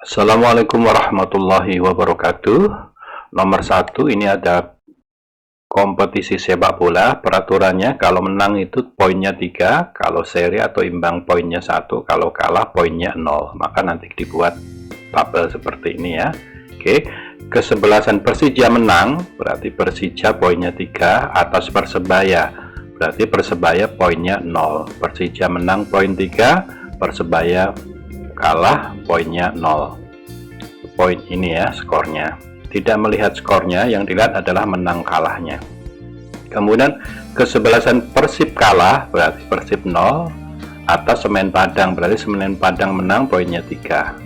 Assalamualaikum warahmatullahi wabarakatuh. Nomor 1 ini ada kompetisi sepak bola. Peraturannya kalau menang itu poinnya 3, kalau seri atau imbang poinnya 1, kalau kalah poinnya 0. Maka nanti dibuat tabel seperti ini ya. Oke, kesebelasan Persija menang berarti Persija poinnya 3, atas Persebaya berarti Persebaya poinnya 0. Persija menang poin 3, Persebaya kalah poinnya 0. Poin ini ya skornya, tidak melihat skornya, yang dilihat adalah menang kalahnya. Kemudian kesebelasan Persib kalah berarti Persib 0, atas Semen Padang berarti Semen Padang menang poinnya 3.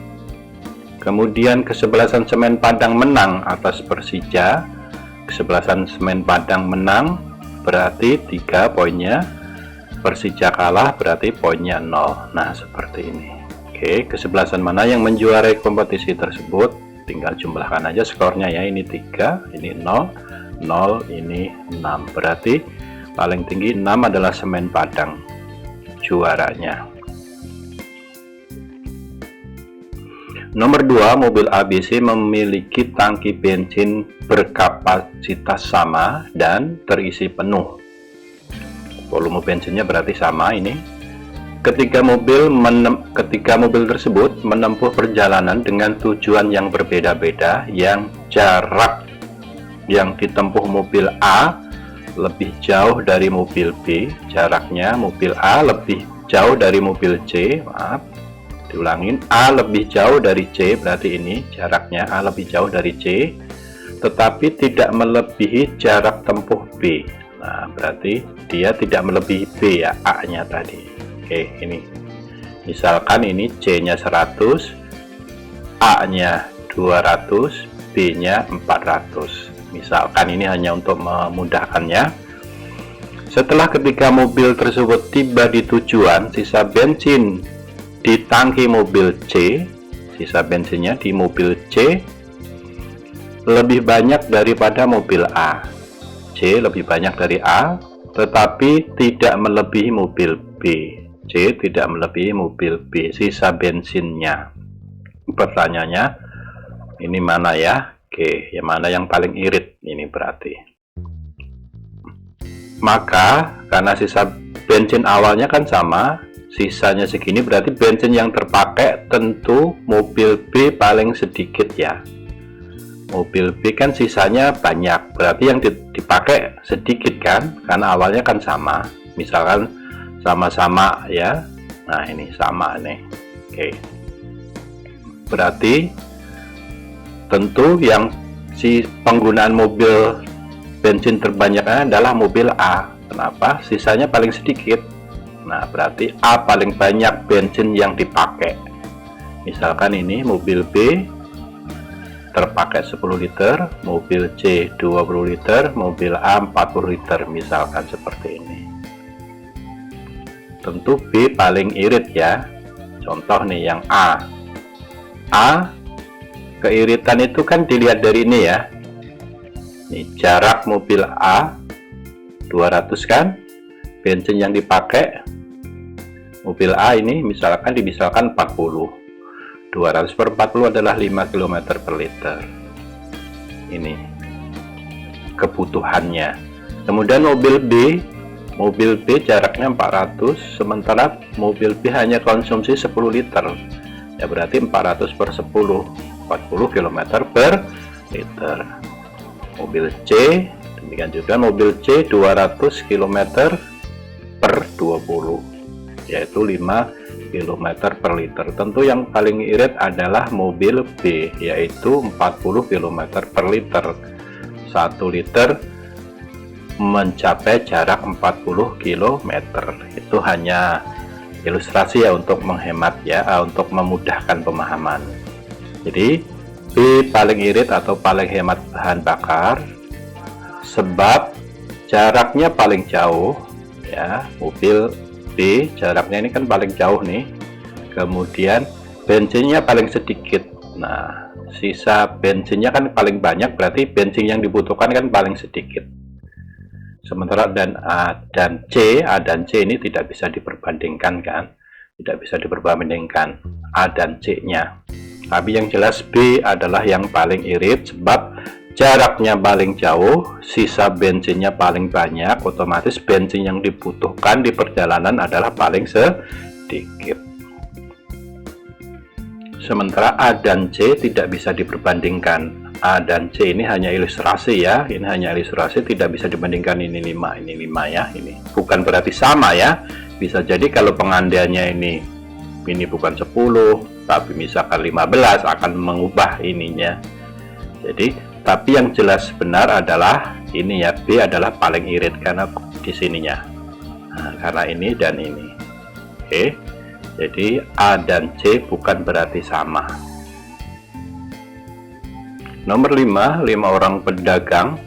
Kemudian kesebelasan Semen Padang menang atas Persija, kesebelasan Semen Padang menang berarti 3 poinnya, Persija kalah berarti poinnya 0. Nah seperti ini. Oke, kesebelasan mana yang menjuarai kompetisi tersebut, tinggal jumlahkan aja skornya ya. Ini 3, ini 0, 0, ini 6. Berarti paling tinggi 6 adalah Semen Padang juaranya. Nomor 2, mobil ABC memiliki tangki bensin berkapasitas sama dan terisi penuh. Volume bensinnya berarti sama ini. Ketika mobil tersebut menempuh perjalanan dengan tujuan yang berbeda-beda, yang jarak yang ditempuh mobil A lebih jauh dari mobil B, jaraknya mobil A lebih jauh dari mobil C, diulangin, A lebih jauh dari C, berarti ini jaraknya A lebih jauh dari C, tetapi tidak melebihi jarak tempuh B. Nah, berarti dia tidak melebihi B ya, A-nya tadi. Oke, ini misalkan ini C-nya 100, A-nya 200, B-nya 400. Misalkan ini hanya untuk memudahkannya. Setelah ketika mobil tersebut tiba di tujuan, sisa bensin di tangki mobil C, sisa bensinnya di mobil C lebih banyak daripada mobil A. C lebih banyak dari A, tetapi tidak melebihi mobil B. C tidak melebihi mobil B, sisa bensinnya. Pertanyaannya, ini mana ya? Oke, yang mana yang paling irit? Ini berarti. Maka, karena sisa bensin awalnya kan sama, sisanya segini, berarti bensin yang terpakai tentu mobil B paling sedikit ya. Mobil B kan sisanya banyak, berarti yang dipakai sedikit kan, karena awalnya kan sama. Misalkan sama-sama ya, nah ini sama nih. Oke, berarti tentu yang si penggunaan mobil bensin terbanyaknya adalah mobil A. Kenapa? Sisanya paling sedikit. Nah berarti A paling banyak bensin yang dipakai. Misalkan ini mobil B terpakai 10 liter, mobil C 20 liter, mobil A 40 liter, misalkan seperti ini. Tentu B paling irit ya. Contoh nih yang A, keiritan itu kan dilihat dari ini ya. Ini jarak mobil A 200 kan, bensin yang dipakai mobil A ini misalkan 40, 200 per 40 adalah 5 km per liter. Ini kebutuhannya. Kemudian mobil B jaraknya 400, sementara mobil B hanya konsumsi 10 liter. Ya berarti 400 per 10, 40 km per liter. Mobil C, demikian juga mobil C 200 km per 20, yaitu 5 km per liter. Tentu yang paling irit adalah mobil B, yaitu 40 km per liter. 1 liter mencapai jarak 40 km. Itu hanya ilustrasi ya, untuk menghemat ya, untuk memudahkan pemahaman. Jadi B paling irit atau paling hemat bahan bakar sebab jaraknya paling jauh ya. Mobil B jaraknya ini kan paling jauh nih, kemudian bensinnya paling sedikit. Nah sisa bensinnya kan paling banyak, berarti bensin yang dibutuhkan kan paling sedikit. Sementara A dan C ini tidak bisa diperbandingkan kan, tidak bisa diperbandingkan A dan C nya. Tapi yang jelas B adalah yang paling irit, sebab jaraknya paling jauh, sisa bensinnya paling banyak, otomatis bensin yang dibutuhkan di perjalanan adalah paling sedikit. Sementara A dan C tidak bisa diperbandingkan. A dan C ini hanya ilustrasi ya, ini hanya ilustrasi, tidak bisa dibandingkan ini 5 ya, ini bukan berarti sama ya. Bisa jadi kalau pengandaiannya ini bukan 10 tapi misalkan 15, akan mengubah ininya. Jadi tapi yang jelas benar adalah ini ya, B adalah paling irit karena di sininya, karena ini dan ini. Oke, jadi A dan C bukan berarti sama. Nomor 5, 5 orang pedagang.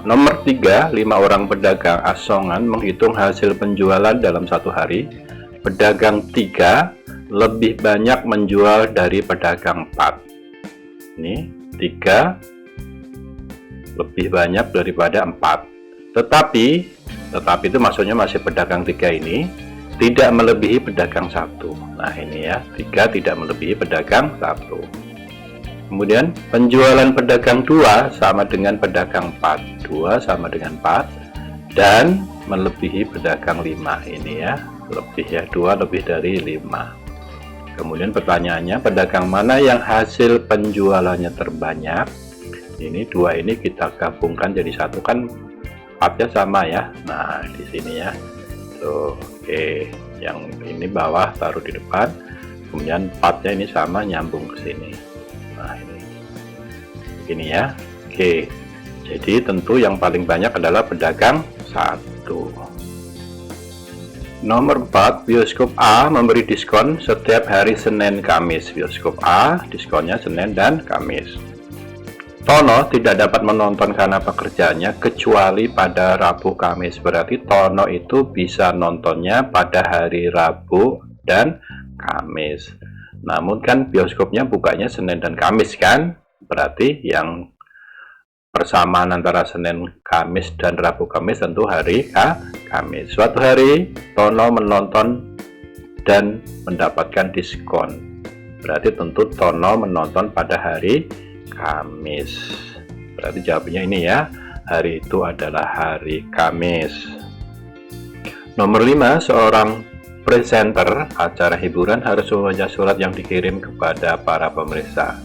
Nomor 3, 5 orang pedagang asongan menghitung hasil penjualan dalam satu hari. Pedagang 3 lebih banyak menjual dari pedagang 4. Ini 3 lebih banyak daripada 4. Tetapi itu maksudnya masih pedagang 3 ini tidak melebihi pedagang 1. Nah ini ya, 3 tidak melebihi pedagang 1. Kemudian penjualan pedagang 2 sama dengan pedagang 4. 2 sama dengan 4 dan melebihi pedagang 5 ini ya, lebih ya, 2 lebih dari 5. Kemudian pertanyaannya, pedagang mana yang hasil penjualannya terbanyak? Ini 2 ini kita gabungkan jadi satu, kan 4-nya sama ya. Nah di sini ya, tuh, oke, yang ini bawah taruh di depan, kemudian 4-nya ini sama, nyambung ke sini. Nah ini ya. Oke, jadi tentu yang paling banyak adalah pedagang 1. Nomor 4, bioskop A memberi diskon setiap hari Senin Kamis. Bioskop A diskonnya Senin dan Kamis. Tono tidak dapat menonton karena pekerjaannya kecuali pada Rabu Kamis. Berarti Tono itu bisa nontonnya pada hari Rabu dan Kamis. Namun kan bioskopnya bukanya Senin dan Kamis kan? Berarti yang persamaan antara Senin Kamis dan Rabu Kamis tentu hari Kamis. Suatu hari Tono menonton dan mendapatkan diskon. Berarti tentu Tono menonton pada hari Kamis. Berarti jawabannya ini ya, hari itu adalah hari Kamis. Nomor 5, seorang presenter acara hiburan harus membaca surat yang dikirim kepada para pemirsa.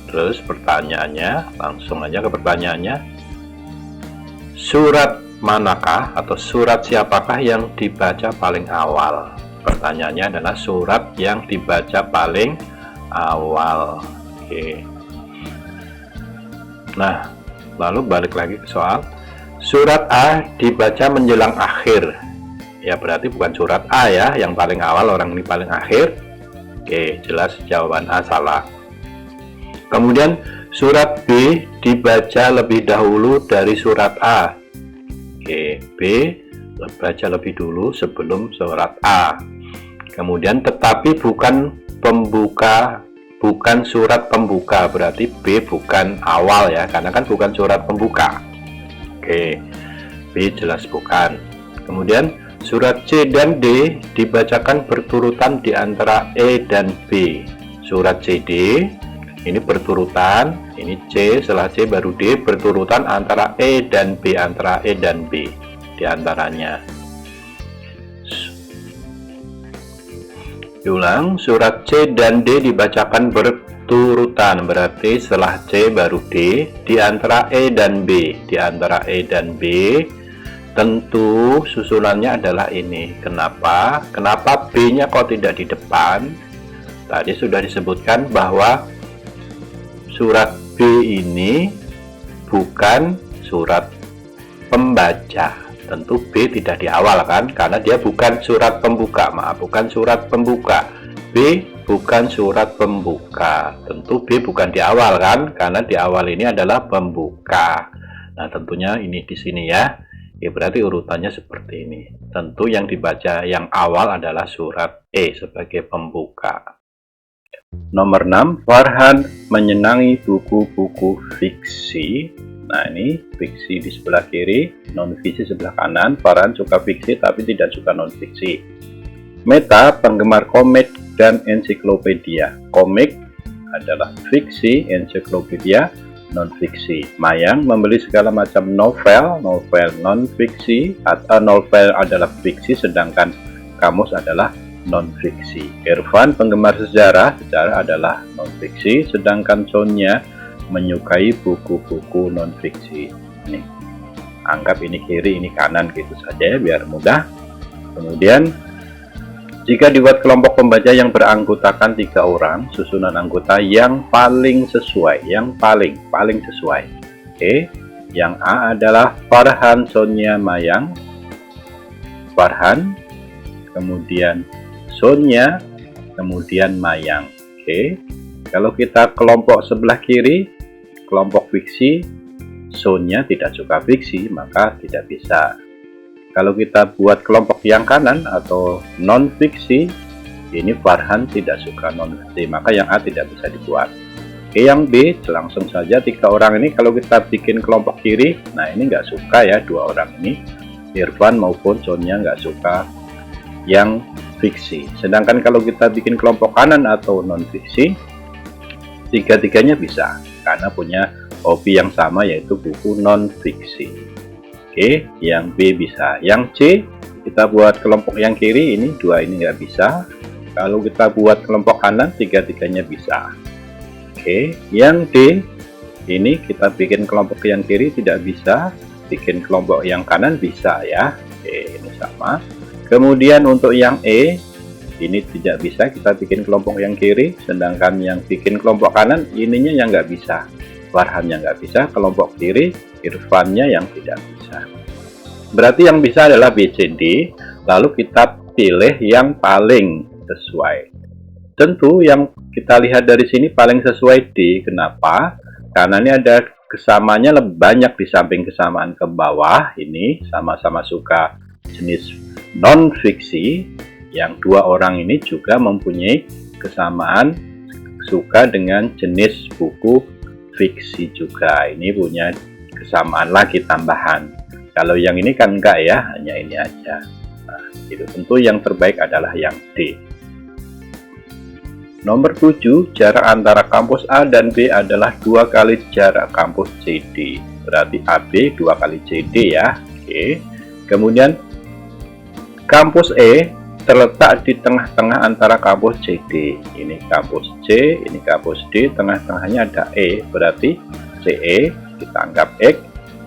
Terus pertanyaannya, langsung aja ke pertanyaannya, surat manakah atau surat siapakah yang dibaca paling awal? Pertanyaannya adalah surat yang dibaca paling awal. Oke. Nah, lalu balik lagi ke soal, surat A dibaca menjelang akhir. Ya berarti bukan surat A ya, yang paling awal, orang ini paling akhir. Oke, jelas jawaban A salah. Kemudian surat B dibaca lebih dahulu dari surat A. Oke, B baca lebih dulu sebelum surat A. Kemudian tetapi bukan pembuka, bukan surat pembuka, berarti B bukan awal ya, karena kan bukan surat pembuka. Oke, B jelas bukan. Kemudian surat C dan D dibacakan berturutan di antara E dan B. Surat CD ini berturutan, ini C, setelah C baru D, berturutan antara E dan B, antara E dan B diantaranya. Diulang, surat C dan D dibacakan berturutan, berarti setelah C baru D, di antara E dan B, di antara E dan B. Tentu susunannya adalah ini. Kenapa? Kenapa B-nya kok tidak di depan? Tadi sudah disebutkan bahwa surat B ini bukan surat pembaca. Tentu B tidak di awal kan, karena dia bukan surat pembuka. Maaf, bukan surat pembuka. B bukan surat pembuka. Tentu B bukan di awal kan, karena di awal ini adalah pembuka. Nah tentunya ini di sini ya. Ya berarti urutannya seperti ini. Tentu yang dibaca yang awal adalah surat E sebagai pembuka. Nomor 6, Farhan menyenangi buku-buku fiksi. Nah ini fiksi di sebelah kiri, non-fiksi sebelah kanan. Farhan suka fiksi tapi tidak suka non-fiksi. Meta, penggemar komik dan ensiklopedia. Komik adalah fiksi, ensiklopedia non-fiksi. Mayang membeli segala macam novel, novel non-fiksi, atau novel adalah fiksi sedangkan kamus adalah non-fiksi. Irfan penggemar sejarah, sejarah adalah non-fiksi, sedangkan Sonia menyukai buku-buku non-fiksi. Nih, anggap ini kiri, ini kanan gitu saja ya, biar mudah. Kemudian jika dibuat kelompok pembaca yang beranggotakan 3 orang, susunan anggota yang paling sesuai, yang paling sesuai. Oke, yang A adalah Farhan, Sonia, Mayang. Farhan, kemudian Sonia, kemudian Mayang. Oke, kalau kita kelompok sebelah kiri, kelompok fiksi, Sonia tidak suka fiksi, maka tidak bisa. Kalau kita buat kelompok yang kanan atau non-fiksi, ini Farhan tidak suka non-fiksi, maka yang A tidak bisa dibuat. Oke, yang B, langsung saja 3 orang ini kalau kita bikin kelompok kiri, nah ini nggak suka ya 2 orang ini, Irfan maupun Sonia nggak suka yang fiksi. Sedangkan kalau kita bikin kelompok kanan atau non-fiksi, 3-tiganya bisa, karena punya hobi yang sama yaitu buku non-fiksi. Oke, yang B bisa. Yang C, kita buat kelompok yang kiri, ini 2 ini nggak bisa. Kalau kita buat kelompok kanan, 3-tiganya bisa. Oke, yang D, ini kita bikin kelompok yang kiri tidak bisa, bikin kelompok yang kanan bisa ya. Oke, ini sama. Kemudian untuk yang E, ini tidak bisa kita bikin kelompok yang kiri, sedangkan yang bikin kelompok kanan, ininya yang nggak bisa. Farhannya nggak bisa, kelompok kiri, Irfannya yang tidak bisa. Berarti yang bisa adalah B, C, D, lalu kita pilih yang paling sesuai. Tentu yang kita lihat dari sini paling sesuai D. Kenapa? Karena ini ada kesamaannya lebih banyak di samping kesamaan ke bawah. Ini sama-sama suka jenis non-fiksi. Yang 2 orang ini juga mempunyai kesamaan suka dengan jenis buku fiksi juga. Ini punya kesamaan lagi tambahan. Kalau yang ini kan enggak ya, hanya ini aja. Nah, itu tentu yang terbaik adalah yang D. Nomor 7, jarak antara kampus A dan B adalah 2 kali jarak kampus CD. Berarti AB 2 kali CD ya. Oke. Kemudian kampus E terletak di tengah-tengah antara kampus CD. Ini kampus C, ini kampus D, tengah-tengahnya ada E. Berarti CE kita anggap X,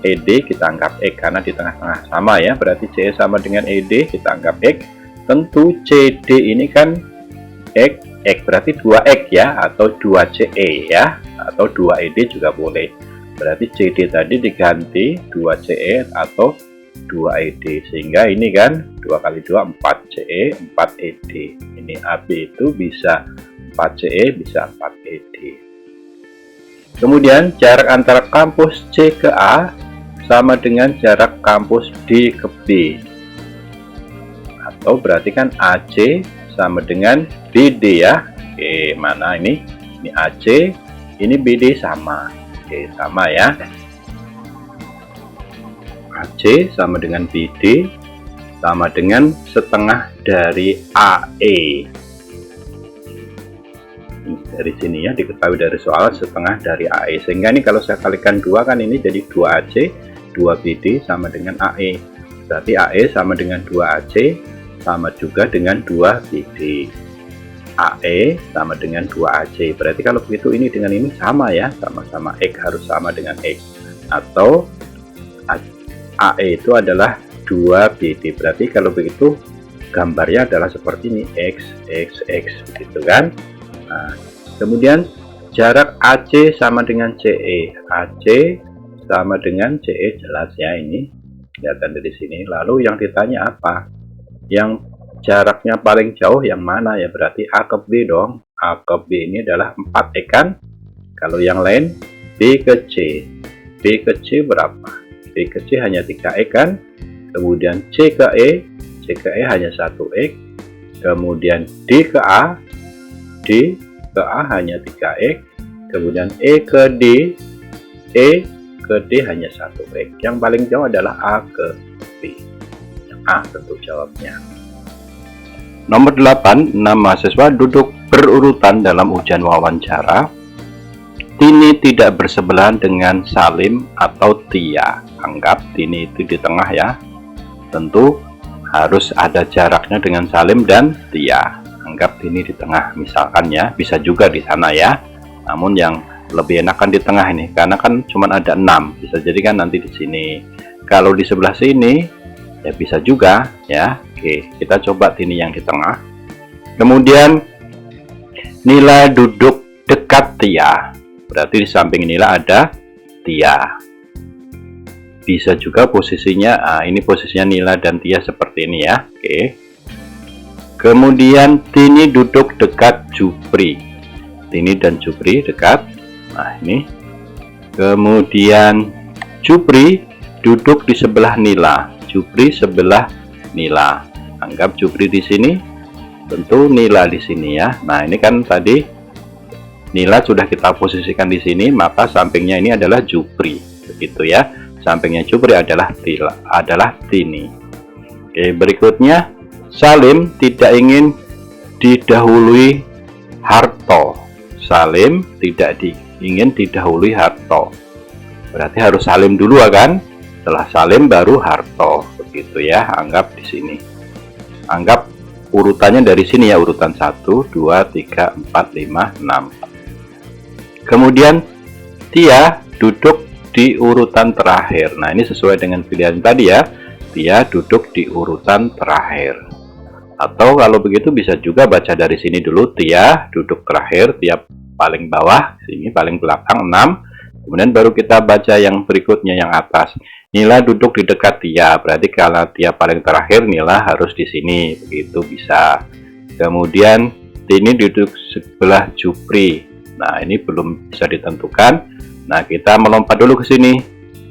ED kita anggap X karena di tengah-tengah sama ya. Berarti CE sama dengan ED kita anggap X. Tentu CD ini kan X, berarti 2X ya, atau 2CE ya, atau 2ED juga boleh. Berarti CD tadi diganti 2CE atau 2ED, sehingga ini kan 2 kali 2 4CE 4ED. Ini AB itu bisa 4CE bisa 4ED. Kemudian jarak antara kampus C ke A sama dengan jarak kampus D ke B, atau berarti kan AC sama dengan BD ya. Oke, mana ini? Ini AC, ini BD sama. Oke, sama ya. AC sama dengan BD sama dengan setengah dari AE. Dari sini ya, diketahui dari soal setengah dari AE, sehingga ini kalau saya kalikan 2 kan ini jadi 2AC 2BD sama dengan AE. Berarti AE sama dengan 2AC sama juga dengan 2BD. AE sama dengan 2AC. Berarti kalau begitu ini dengan ini sama ya, sama-sama X harus sama dengan X. Atau AE itu adalah 2BD. Berarti kalau begitu gambarnya adalah seperti ini, X, X, X gitu kan. Nah, kemudian jarak AC sama dengan CE. AC sama dengan CE jelas ya, ini kelihatan dari sini. Lalu yang ditanya apa? Yang jaraknya paling jauh yang mana ya? Berarti A ke B dong. A ke B ini adalah 4 kan. Kalau yang lain B ke C. B ke C berapa? B ke C hanya 3 kan. Kemudian C ke E. C ke E hanya 1 Kemudian D ke A. D ke A hanya 3 Kemudian E ke D. E ke D hanya 1 Yang paling jauh adalah A ke B. Yang A tentu jawabnya. Nomor 8, 6 mahasiswa duduk berurutan dalam ujian wawancara. Tini tidak bersebelahan dengan Salim atau Tia. Anggap Tini itu di tengah ya. Tentu harus ada jaraknya dengan Salim dan Tia. Anggap Tini di tengah misalkan ya, bisa juga di sana ya. Namun yang lebih enakan di tengah ini, karena kan cuma ada 6, bisa jadi kan nanti di sini. Kalau di sebelah sini ya bisa juga ya. Oke, kita coba Tini yang di tengah. Kemudian Nila duduk dekat Tia, berarti di samping Nila ada Tia. Bisa juga posisinya, ini posisinya Nila dan Tia seperti ini ya. Oke. Kemudian Tini duduk dekat Jupri. Tini dan Jupri dekat. Nah ini. Kemudian Jupri duduk di sebelah Nila. Jupri sebelah Nila. Anggap Jupri di sini, tentu Nila di sini ya. Nah ini kan tadi Nila sudah kita posisikan di sini, maka sampingnya ini adalah Jupri, begitu ya. Sampingnya Jupri adalah Tini. Oke, berikutnya Salim tidak ingin didahului Harto. Salim tidak ingin didahului Harto. Berarti harus Salim dulu kan? Setelah Salim baru Harto, begitu ya. Anggap di sini. Anggap urutannya dari sini ya, urutan 1, 2, 3, 4, 5, 6. Kemudian Tia duduk di urutan terakhir. Nah, ini sesuai dengan pilihan tadi ya. Tia duduk di urutan terakhir. Atau kalau begitu bisa juga baca dari sini dulu, Tia duduk terakhir, Tia paling bawah, sini paling belakang 6. Kemudian baru kita baca yang berikutnya yang atas. Nila duduk di dekat Tia, berarti kalau Tia paling terakhir, Nila harus di sini, begitu bisa. Kemudian Tini duduk sebelah Jupri. Nah, ini belum bisa ditentukan. Nah, kita melompat dulu ke sini.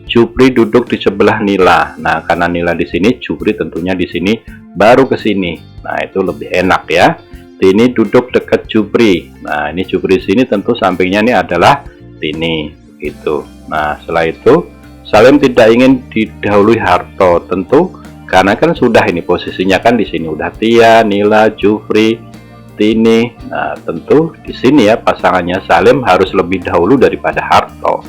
Jupri duduk di sebelah Nila. Nah, karena Nila di sini, Jupri tentunya di sini, baru ke sini. Nah, itu lebih enak ya. Tini duduk dekat Jupri. Nah, ini Jupri sini tentu sampingnya ini adalah Tini, gitu. Nah, setelah itu Salim tidak ingin didahului Harto, tentu karena kan sudah ini posisinya kan di sini udah Tia, Nila, Jupri, Tini. Nah, tentu di sini ya pasangannya Salim harus lebih dahulu daripada Harto.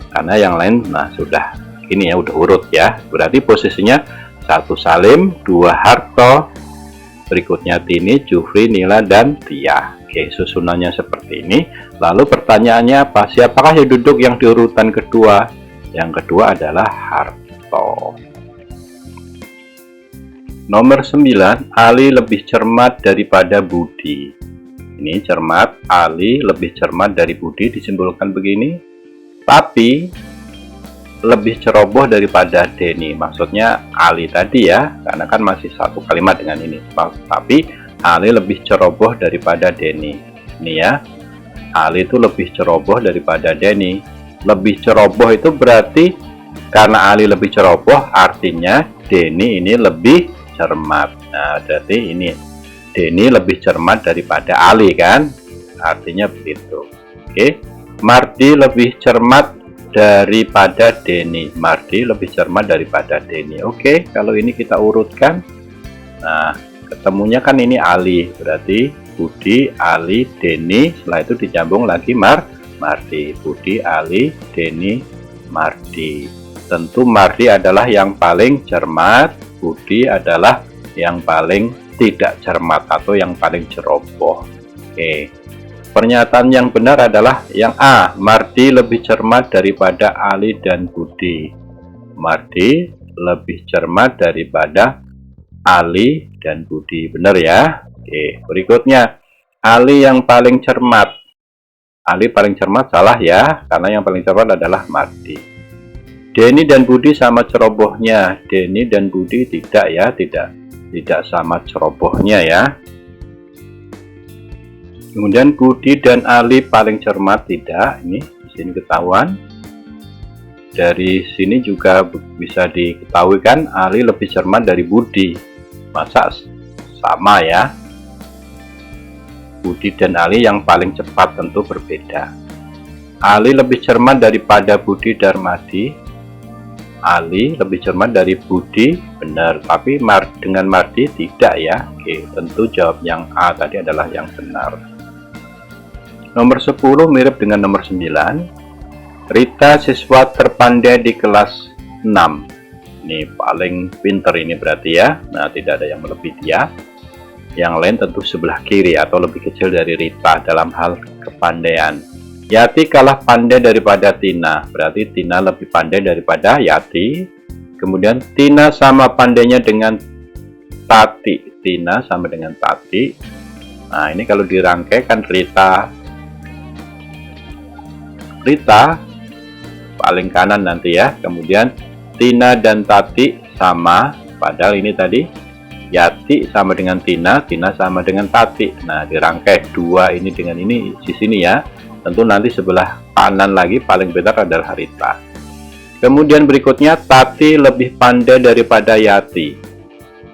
Karena yang lain nah sudah ini ya udah urut ya. Berarti posisinya 1 Salim, 2 Harto, berikutnya Tini, Jupri, Nila, dan Tia. Oke, susunannya seperti ini. Lalu pertanyaannya apa? Siapakah yang duduk yang di urutan kedua? Yang kedua adalah Harto. Nomor 9, Ali lebih cermat daripada Budi. Ini cermat, Ali lebih cermat dari Budi, disimpulkan begini. Tapi lebih ceroboh daripada Denny. Maksudnya Ali tadi ya, karena kan masih satu kalimat dengan ini. Tapi Ali lebih ceroboh daripada Denny. Ini ya, Ali itu lebih ceroboh daripada Denny. Lebih ceroboh itu berarti karena Ali lebih ceroboh, artinya Denny ini lebih cermat. Nah, berarti ini Denny lebih cermat daripada Ali kan? Artinya begitu. Oke. Mardi lebih cermat daripada Denny. Mardi lebih cermat daripada Denny. Oke, kalau ini kita urutkan. Nah, ketemunya kan ini Ali. Berarti Budi, Ali, Denny. Setelah itu dicambung lagi Mardi. Budi, Ali, Denny, Mardi. Tentu Mardi adalah yang paling cermat. Budi adalah yang paling tidak cermat atau yang paling ceroboh. Oke. Pernyataan yang benar adalah yang A. Mardi lebih cermat daripada Ali dan Budi. Mardi lebih cermat daripada Ali dan Budi. Benar ya? Oke, berikutnya Ali yang paling cermat. Ali paling cermat salah ya, karena yang paling cermat adalah Mardi. Denny dan Budi sama cerobohnya. Denny dan Budi tidak ya, tidak sama cerobohnya ya. Kemudian Budi dan Ali paling cermat tidak. Ini di sini ketahuan. Dari sini juga bisa diketahui kan Ali lebih cermat dari Budi. Masa sama ya? Budi dan Ali yang paling cepat tentu berbeda. Ali lebih cermat daripada Budi Darmadi. Ali lebih cermat dari Budi, benar. Tapi dengan Mardi tidak ya. Oke, tentu jawab yang A tadi adalah yang benar. Nomor 10 mirip dengan nomor 9. Rita siswa terpandai di kelas 6. Ini paling pinter ini berarti ya. Nah, tidak ada yang melebihi dia. Yang lain tentu sebelah kiri atau lebih kecil dari Rita dalam hal kepandaian. Yati kalah pandai daripada Tina, berarti Tina lebih pandai daripada Yati. Kemudian Tina sama pandainya dengan Tati, Tina sama dengan Tati. Nah, ini kalau dirangkai kan Rita paling kanan nanti ya. Kemudian Tina dan Tati sama, padahal ini tadi Yati sama dengan Tina, Tina sama dengan Tati. Nah, dirangkai dua ini dengan ini di sini ya. Tentu nanti sebelah kanan lagi paling pintar adalah Rita. Kemudian berikutnya Tati lebih pandai daripada Yati.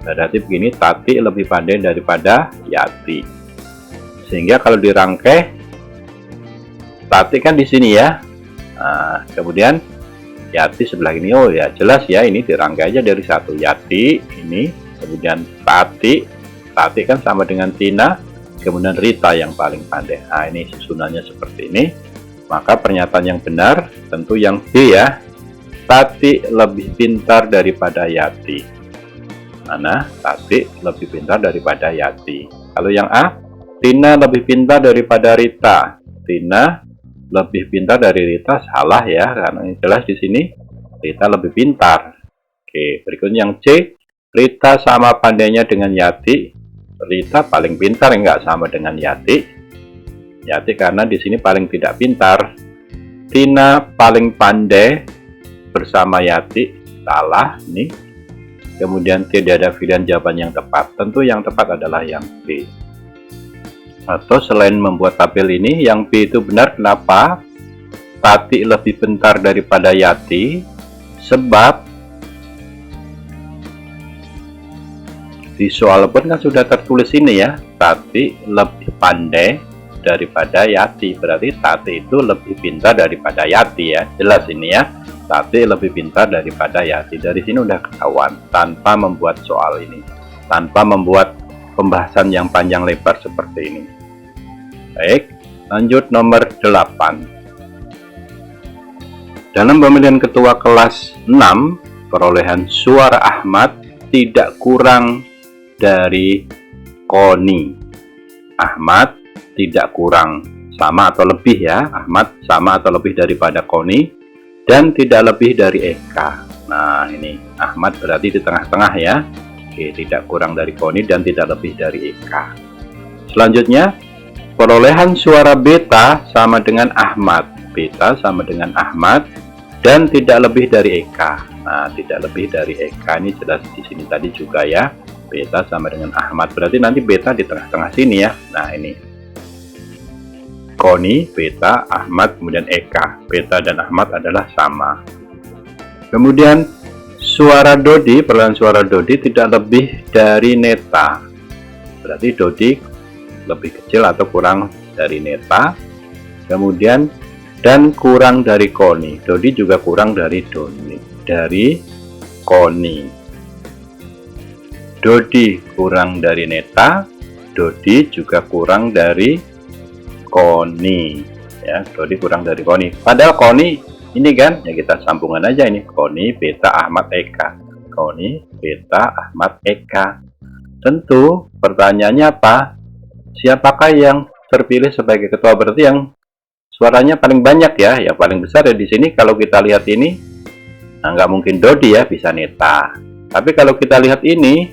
Berarti begini, Tati lebih pandai daripada Yati. Sehingga kalau dirangkai Tati kan di sini ya. Nah, kemudian Yati sebelah ini. Oh ya, jelas ya, ini dirangkai aja dari satu. Yati ini, kemudian Tati kan sama dengan Tina. Kemudian Rita yang paling pandai. Nah, ini susunannya seperti ini. Maka pernyataan yang benar tentu yang B ya. Tati lebih pintar daripada Yati. Mana? Tati lebih pintar daripada Yati. Kalau yang A, Tina lebih pintar daripada Rita. Tina lebih pintar dari Rita, salah ya, karena ini jelas di sini Rita lebih pintar. Oke, berikutnya yang C, Rita sama pandainya dengan Yati. Rita paling pintar, enggak sama dengan Yati. Yati karena di sini paling tidak pintar. Tina paling pandai bersama Yati, salah nih. Kemudian tidak ada pilihan jawaban yang tepat. Tentu yang tepat adalah yang B. Atau selain membuat tabel ini, yang B itu benar. Kenapa? Tati lebih pintar daripada Yati, sebab di soal pun kan sudah tertulis ini ya, Tati lebih pandai daripada Yati. Berarti Tati itu lebih pintar daripada Yati ya. Jelas ini ya, Tati lebih pintar daripada Yati. Dari sini udah ketahuan tanpa membuat soal ini, tanpa membuat pembahasan yang panjang lebar seperti ini. Baik, lanjut nomor 8. Dalam pemilihan ketua kelas 6, perolehan suara Ahmad tidak kurang dari Koni. Ahmad tidak kurang, sama atau lebih ya. Ahmad sama atau lebih daripada Koni dan tidak lebih dari Eka. Nah, ini Ahmad berarti di tengah-tengah ya. Oke, tidak kurang dari Koni dan tidak lebih dari Eka. Selanjutnya, perolehan suara Beta sama dengan Ahmad. Beta sama dengan Ahmad dan tidak lebih dari Eka. Nah, tidak lebih dari Eka ini jelas di sini tadi juga ya. Beta sama dengan Ahmad, berarti nanti Beta di tengah-tengah sini ya. Nah, ini Koni, Beta, Ahmad, kemudian Eka. Beta dan Ahmad adalah sama. Kemudian suara Dodi, perolehan suara Dodi tidak lebih dari Neta. Berarti Dodi lebih kecil atau kurang dari Neta. Kemudian dan kurang dari Koni. Dodi juga kurang dari Koni. Dodi kurang dari Neta, Dodi juga kurang dari Koni. Ya, Dodi kurang dari Koni. Padahal Koni ini kan, ya kita sambungan aja ini. Koni, Beta, Ahmad, Eka. Koni, Beta, Ahmad, Eka. Tentu pertanyaannya apa? Siapakah yang terpilih sebagai ketua? Berarti yang suaranya paling banyak ya. Yang paling besar ya di sini. Kalau kita lihat ini, nah nggak mungkin Dodi ya, bisa Neta. Tapi kalau kita lihat ini,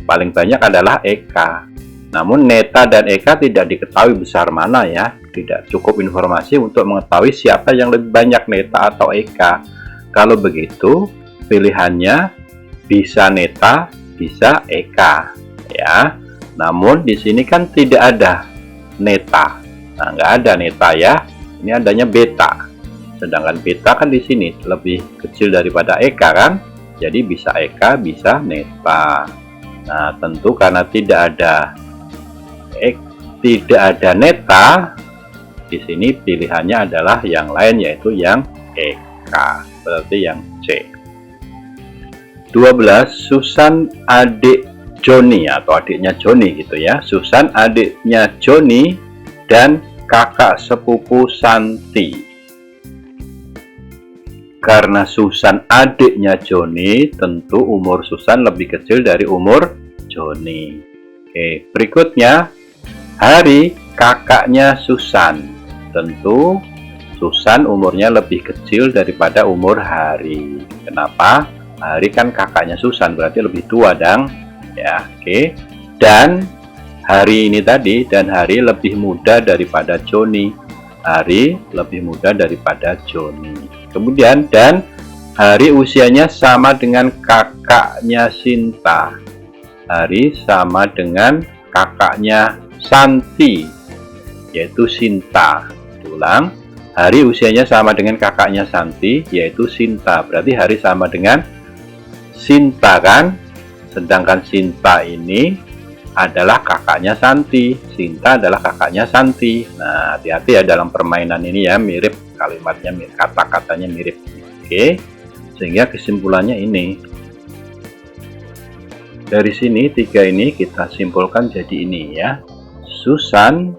paling banyak adalah Eka. Namun Neta dan Eka tidak diketahui besar mana ya. Tidak cukup informasi untuk mengetahui siapa yang lebih banyak, Neta atau Eka. Kalau begitu pilihannya bisa Neta, bisa Eka ya. Namun di sini kan tidak ada Neta. Nah, nggak ada Neta ya. Ini adanya Beta. Sedangkan Beta kan di sini lebih kecil daripada Eka kan. Jadi bisa Eka, bisa Neta. Nah, tentu karena tidak ada Neta, di sini pilihannya adalah yang lain, yaitu yang Eka. Berarti yang C. 12. Susan adik Joni atau adiknya Joni gitu ya. Susan adiknya Joni dan kakak sepupu Santi. Karena Susan adiknya Joni, tentu umur Susan lebih kecil dari umur Joni. Oke, berikutnya Hari kakaknya Susan. Tentu Susan umurnya lebih kecil daripada umur Hari. Kenapa? Hari kan kakaknya Susan, berarti lebih tua dong. Ya, oke. Dan Hari ini tadi, dan Hari lebih muda daripada Joni. Hari lebih muda daripada Joni. Kemudian, dan Hari usianya sama dengan kakaknya Sinta. Hari sama dengan kakaknya Santi, yaitu Sinta. Ulang, Hari usianya sama dengan kakaknya Santi, yaitu Sinta. Berarti Hari sama dengan Sinta kan? Sedangkan Sinta ini adalah kakaknya Santi. Sinta adalah kakaknya Santi. Nah, hati-hati ya dalam permainan ini ya, mirip kalimatnya, kata-katanya mirip. Oke, sehingga kesimpulannya ini. Dari sini 3 ini kita simpulkan jadi ini ya. Susan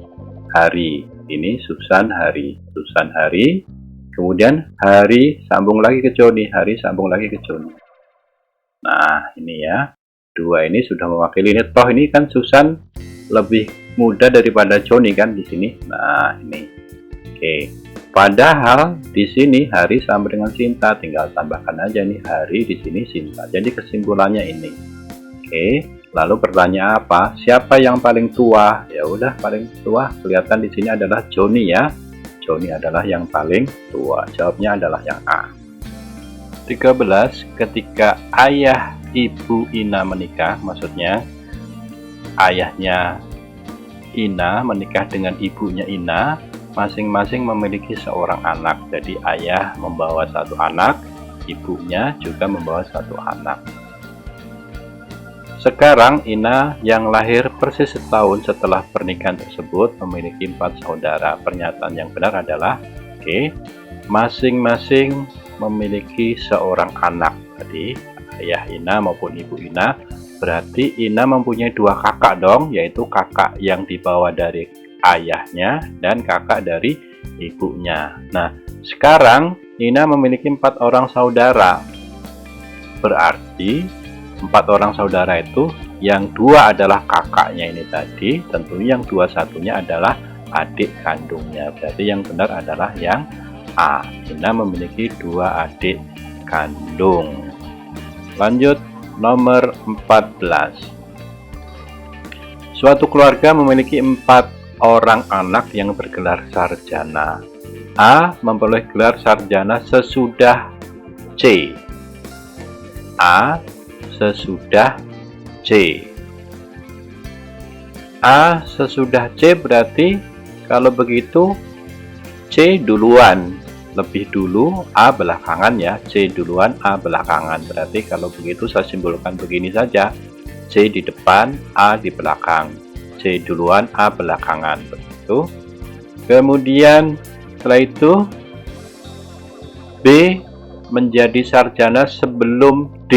Hari. Ini Susan Hari. Susan Hari. Kemudian Hari sambung lagi ke Joni. Hari sambung lagi ke Joni. Nah, ini ya. 2 ini sudah mewakili ini. Toh ini kan Susan lebih muda daripada Joni kan di sini. Nah, ini. Oke. Padahal di sini Hari sama dengan Sinta, tinggal tambahkan aja nih Hari di sini Sinta. Jadi kesimpulannya ini. Oke. Lalu pertanyaan apa? Siapa yang paling tua? Ya udah paling tua kelihatan di sini adalah Joni ya. Joni adalah yang paling tua. Jawabnya adalah yang A. 13. Ketika ayah Ibu Ina menikah, maksudnya ayahnya Ina menikah dengan ibunya Ina, masing-masing memiliki seorang anak. Jadi ayah membawa 1 anak, ibunya juga membawa 1 anak. Sekarang Ina yang lahir persis setahun setelah pernikahan tersebut memiliki 4 saudara. Pernyataan yang benar adalah masing-masing memiliki seorang anak. Jadi ayah Ina maupun ibu Ina, berarti Ina mempunyai 2 kakak dong, yaitu kakak yang dibawa dari ayahnya dan kakak dari ibunya. Nah, sekarang Ina memiliki 4 orang saudara. Berarti 4 orang saudara itu yang 2 adalah kakaknya ini tadi, tentunya yang 2 satunya adalah adik kandungnya. Berarti yang benar adalah yang A. Ina memiliki 2 adik kandung. Lanjut, nomor 14. Suatu keluarga memiliki 4 orang anak yang bergelar sarjana. A memperoleh gelar sarjana sesudah C. A sesudah C. A sesudah C berarti kalau begitu C duluan. Lebih dulu, A belakangan ya. C duluan, A belakangan. Berarti kalau begitu saya simpulkan begini saja. C di depan, A di belakang. C duluan, A belakangan. Begitu. Kemudian setelah itu B menjadi sarjana sebelum D.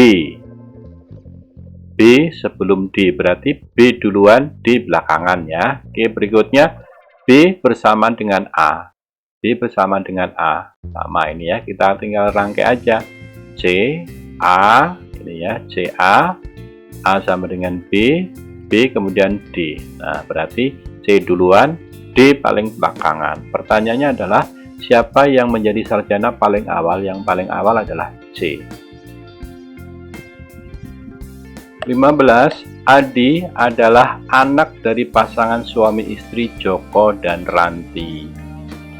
B sebelum D. Berarti B duluan, D belakangan ya. Oke, berikutnya B bersamaan dengan A. B bersama dengan A. Sama ini ya, kita tinggal rangkai aja. C, A, ini ya, C, A sama dengan B, B kemudian D. Nah, berarti C duluan, D paling belakangan. Pertanyaannya adalah, siapa yang menjadi sarjana paling awal? Yang paling awal adalah C. 15. Adi adalah anak dari pasangan suami istri Joko dan Ranti.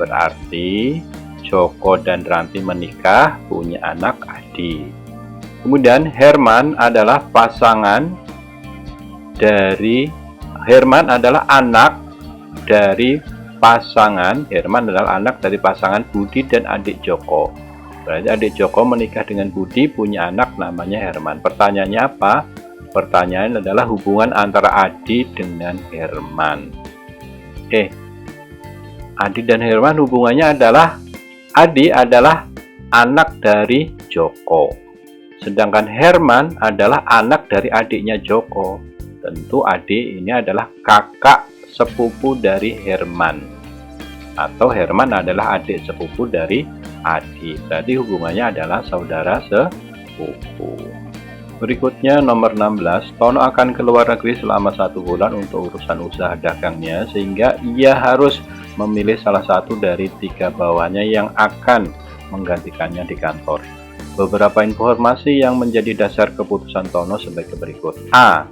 Berarti Joko dan Ranti menikah, punya anak Adi. Kemudian Herman adalah anak dari pasangan Budi dan adik Joko. Berarti adik Joko menikah dengan Budi, punya anak namanya Herman. Pertanyaannya apa? Pertanyaan adalah hubungan antara Adi dengan Herman. Adi dan Herman hubungannya adalah Adi adalah anak dari Joko. Sedangkan Herman adalah anak dari adiknya Joko. Tentu adik ini adalah kakak sepupu dari Herman. Atau Herman adalah adik sepupu dari adik. Berarti hubungannya adalah saudara sepupu. Berikutnya nomor 16, Tono akan keluar negeri selama 1 bulan untuk urusan usaha dagangnya, sehingga ia harus memilih salah satu dari 3 bawahannya yang akan menggantikannya di kantor. Beberapa informasi yang menjadi dasar keputusan Tono sebagai berikut. A.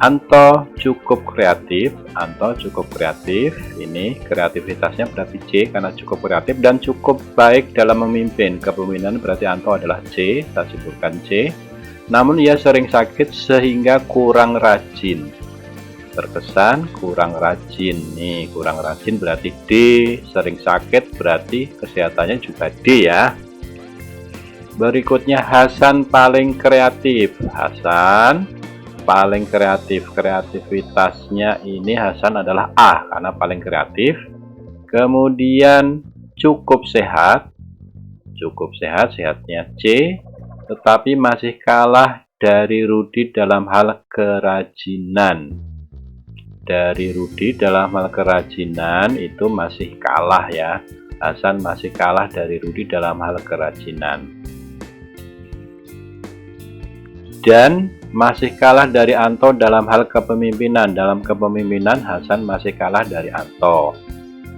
Anto cukup kreatif. Anto cukup kreatif. Ini kreativitasnya berarti C karena cukup kreatif dan cukup baik dalam memimpin. Kepemimpinan berarti Anto adalah C, saya sebutkan C. Namun ia sering sakit sehingga kurang rajin. Terkesan kurang rajin. Nih, kurang rajin berarti D, sering sakit berarti kesehatannya juga D ya. Berikutnya Hasan paling kreatif. Hasan paling kreatif. Kreativitasnya ini Hasan adalah A karena paling kreatif. Kemudian cukup sehat. Cukup sehat, sehatnya C. Tetapi masih kalah dari Rudi dalam hal kerajinan. Dari Rudi dalam hal kerajinan itu masih kalah ya. Hasan masih kalah dari Rudi dalam hal kerajinan. Dan masih kalah dari Anto dalam hal kepemimpinan. Dalam kepemimpinan Hasan masih kalah dari Anto.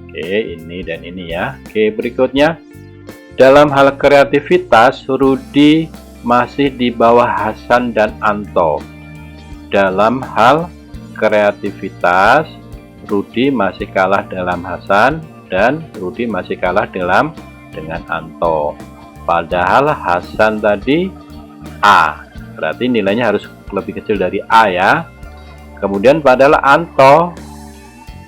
Oke, ini dan ini ya. Oke, berikutnya. Dalam hal kreativitas, Rudi masih di bawah Hasan dan Anto. Dalam hal kreativitas, Rudi masih kalah dalam Hasan dan Rudi masih kalah dengan Anto. Padahal Hasan tadi A, berarti nilainya harus lebih kecil dari A ya. Kemudian padahal Anto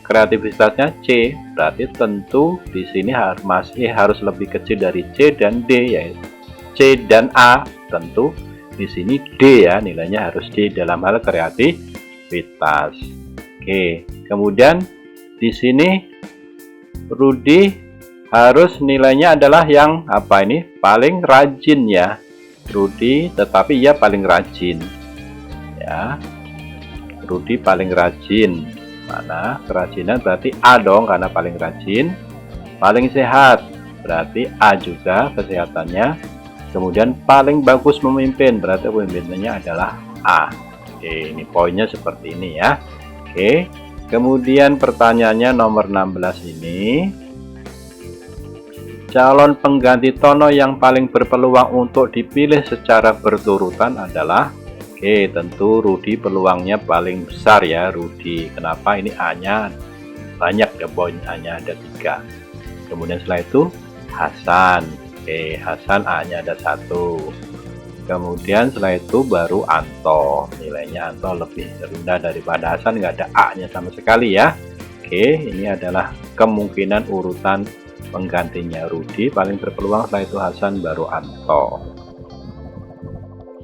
kreativitasnya C, berarti tentu di sini masih harus lebih kecil dari C dan D, yaitu C dan A. Tentu di sini D ya, nilainya harus D dalam hal kreativitas. Oke, kemudian di sini Rudi harus nilainya adalah yang apa ini? Paling rajin ya. Rudi, tetapi ia paling rajin. Ya. Rudi paling rajin. Mana kerajinan berarti A dong karena paling rajin. Paling sehat berarti A juga kesehatannya. Kemudian paling bagus memimpin berarti pemimpinannya adalah A. Oke, ini poinnya seperti ini ya. Oke, kemudian pertanyaannya nomor 16 ini. Calon pengganti Tono yang paling berpeluang untuk dipilih secara berturutan adalah Oke, tentu Rudi peluangnya paling besar ya, Rudi. Kenapa? Ini A-nya banyak ya, poin A-nya ada 3. Kemudian setelah itu Hasan. Oke, Hasan A-nya ada 1. Kemudian setelah itu baru Anto. Nilainya Anto lebih rendah daripada Hasan, nggak ada A-nya sama sekali ya. Oke, ini adalah kemungkinan urutan penggantinya Rudi. Paling berpeluang setelah itu Hasan baru Anto.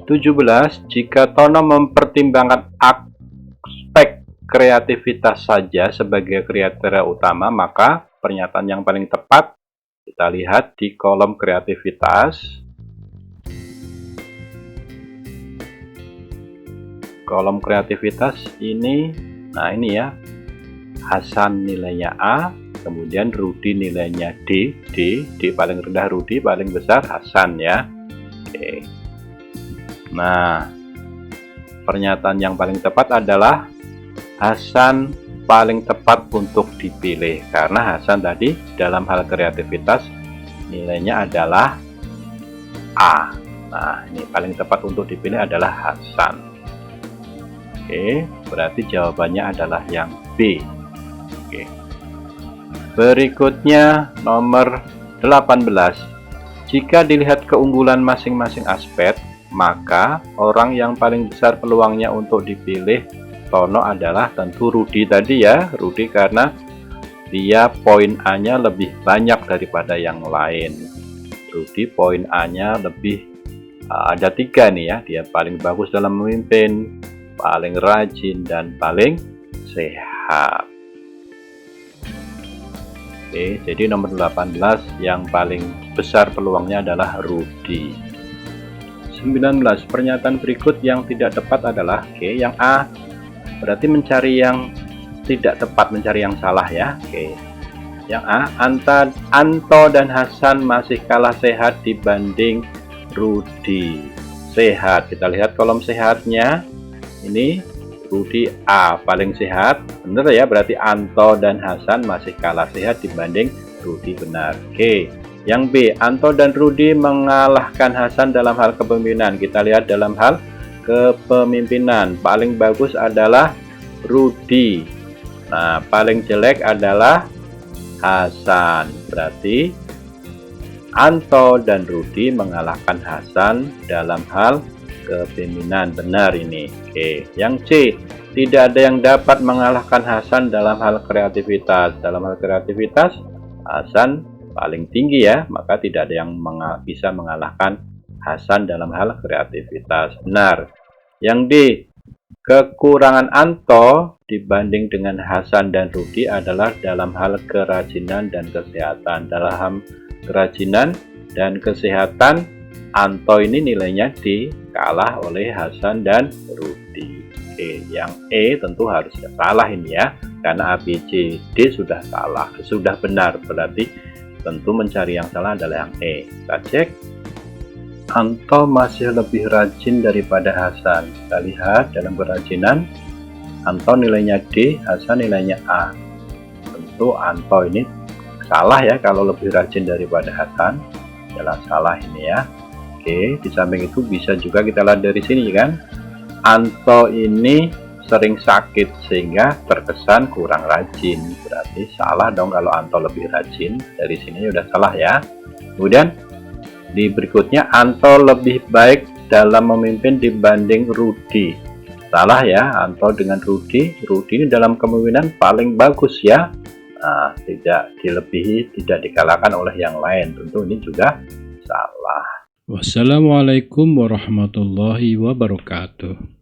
17. Jika Tono mempertimbangkan aspek kreativitas saja sebagai kriteria utama, maka pernyataan yang paling tepat kita lihat di kolom kreativitas. Kolom kreativitas ini, nah ini ya, Hasan nilainya A, kemudian Rudi nilainya D paling rendah Rudi, paling besar Hasan ya. Oke. Nah, pernyataan yang paling tepat adalah Hasan paling tepat untuk dipilih karena Hasan tadi dalam hal kreativitas nilainya adalah A. Nah, ini paling tepat untuk dipilih adalah Hasan. Oke, berarti jawabannya adalah yang B. Oke. Berikutnya nomor 18. Jika dilihat keunggulan masing-masing aspek, maka orang yang paling besar peluangnya untuk dipilih Tono adalah tentu Rudi tadi ya. Rudi karena dia poin A-nya lebih banyak daripada yang lain. Rudi poin A-nya lebih ada 3 nih ya. Dia paling bagus dalam memimpin, paling rajin, dan paling sehat. Oke, jadi nomor 18 yang paling besar peluangnya adalah Rudi. 19. Pernyataan berikut yang tidak tepat adalah oke, yang A berarti mencari yang tidak tepat, mencari yang salah ya. Oke. Yang A, Anto dan Hasan masih kalah sehat dibanding Rudi. Sehat. Kita lihat kolom sehatnya. Ini Rudi A paling sehat. Benar ya, berarti Anto dan Hasan masih kalah sehat dibanding Rudi. Benar. Oke. Yang B, Anto dan Rudi mengalahkan Hasan dalam hal kepemimpinan. Kita lihat dalam hal kepemimpinan. Paling bagus adalah Rudi. Nah, paling jelek adalah Hasan. Berarti Anto dan Rudi mengalahkan Hasan dalam hal kepemimpinan. Benar ini. Oke. Yang C, tidak ada yang dapat mengalahkan Hasan dalam hal kreativitas. Dalam hal kreativitas, Hasan paling tinggi ya, maka tidak ada yang bisa mengalahkan Hasan dalam hal kreativitas. Benar. Yang D, kekurangan Anto dibanding dengan Hasan dan Rudi adalah dalam hal kerajinan dan kesehatan. Dalam kerajinan dan kesehatan, Anto ini nilainya kalah oleh Hasan dan Rudi. Oke, yang E tentu harus salah ini ya, karena A, B, C, D sudah salah, sudah benar, berarti tentu mencari yang salah adalah yang E. Kita cek. Anto masih lebih rajin daripada Hasan. Kita lihat dalam kerajinan, Anto nilainya D, Hasan nilainya A. Tentu Anto ini salah ya, kalau lebih rajin daripada Hasan. Jelas salah ini ya. Oke, di samping itu bisa juga kita lihat dari sini kan, Anto ini sering sakit sehingga terkesan kurang rajin. Berarti salah dong kalau Anto lebih rajin. Dari sini udah salah ya. Kemudian di berikutnya, Anto lebih baik dalam memimpin dibanding Rudi. Salah ya, Anto dengan Rudi ini dalam kepemimpinan paling bagus ya. Nah, tidak dilebihi, tidak dikalahkan oleh yang lain. Tentu ini juga salah. Wassalamualaikum warahmatullahi wabarakatuh.